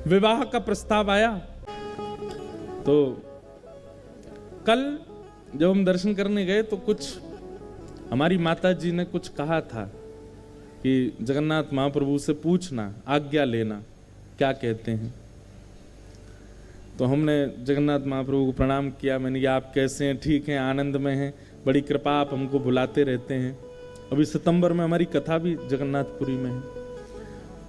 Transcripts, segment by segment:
विवाह का प्रस्ताव आया। तो कल जब हम दर्शन करने गए तो कुछ हमारी माता जी ने कुछ कहा था कि जगन्नाथ महाप्रभु से पूछना, आज्ञा लेना, क्या कहते हैं। तो हमने जगन्नाथ महाप्रभु को प्रणाम किया। मैंने कहा आप कैसे हैं? ठीक हैं, आनंद में हैं, बड़ी कृपा, आप हमको बुलाते रहते हैं। अभी सितंबर में हमारी कथा भी जगन्नाथपुरी में है।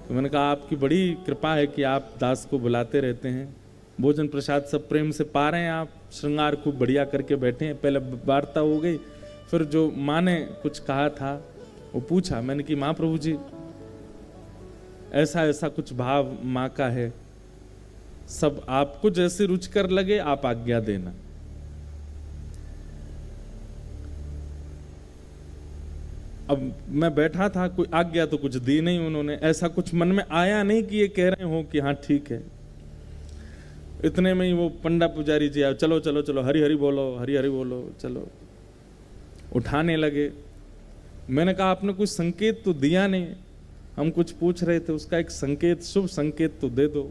तो मैंने कहा आपकी बड़ी कृपा है कि आप दास को बुलाते रहते हैं, भोजन प्रसाद सब प्रेम से पा रहे हैं, आप श्रृंगार खूब बढ़िया करके बैठे हैं। पहले वार्ता हो गई, फिर जो माँ ने कुछ कहा था वो पूछा। मैंने कि महाप्रभु जी ऐसा ऐसा कुछ भाव माँ का है, सब आपको जैसे रुचिकर लगे आप आज्ञा देना। अब मैं बैठा था, कोई आज्ञा तो कुछ दी नहीं उन्होंने, ऐसा कुछ मन में आया नहीं कि ये कह रहे हो कि हाँ ठीक है। इतने में ही वो पंडा पुजारी जी आए, चलो चलो चलो हरि हरि बोलो, हरि हरि बोलो, चलो उठाने लगे। मैंने कहा आपने कुछ संकेत तो दिया नहीं, हम कुछ पूछ रहे थे, उसका एक संकेत, शुभ संकेत तो दे दो।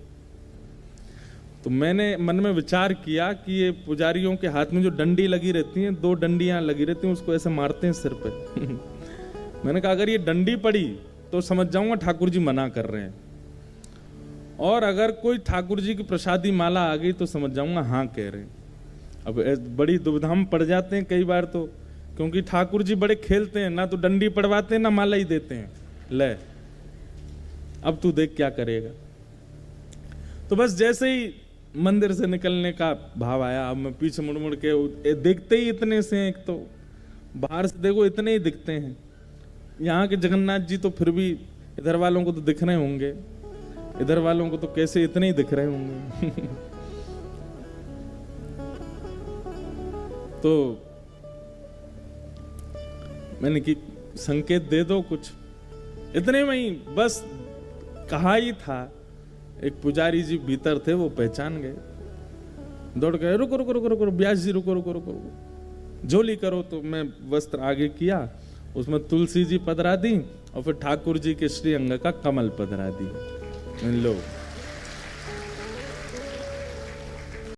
तो मैंने मन में विचार किया कि ये पुजारियों के हाथ में जो डंडी लगी रहती हैं, 2 डंडियां लगी रहती हैं, उसको ऐसे मारते हैं सिर पे। मैंने कहा अगर ये डंडी पड़ी तो समझ जाऊंगा ठाकुर जी मना कर रहे हैं, और अगर कोई ठाकुर जी की प्रसादी माला आ गई तो समझ जाऊंगा हाँ कह रहे हैं। अब बड़ी दुविधा में पड़ जाते हैं कई बार तो, क्योंकि ठाकुर जी बड़े खेलते हैं, ना तो डंडी पड़वाते हैं ना माला ही देते हैं। ले अब तू देख क्या करेगा। तो बस जैसे ही मंदिर से निकलने का भाव आया, अब मैं पीछे मुड़ मुड़ के, देखते ही इतने से हैं, एक तो बाहर से देखो इतने ही दिखते हैं। यहाँ के जगन्नाथ जी तो फिर भी इधर वालों को तो दिख रहे होंगे, इधर वालों को तो कैसे इतने ही दिख रहे होंगे। तो मैंने कि संकेत दे दो कुछ। इतने में ही बस कहा ही था, एक पुजारी जी भीतर थे, वो पहचान गए, दौड़ गए, रुको रुको रुको रुको ब्यास जी रुको रुको रुको रुको, झोली करो। तो मैं वस्त्र आगे किया, उसमें तुलसी जी पधरा दी और फिर ठाकुर जी के श्री अंग का कमल पधरा दी। लो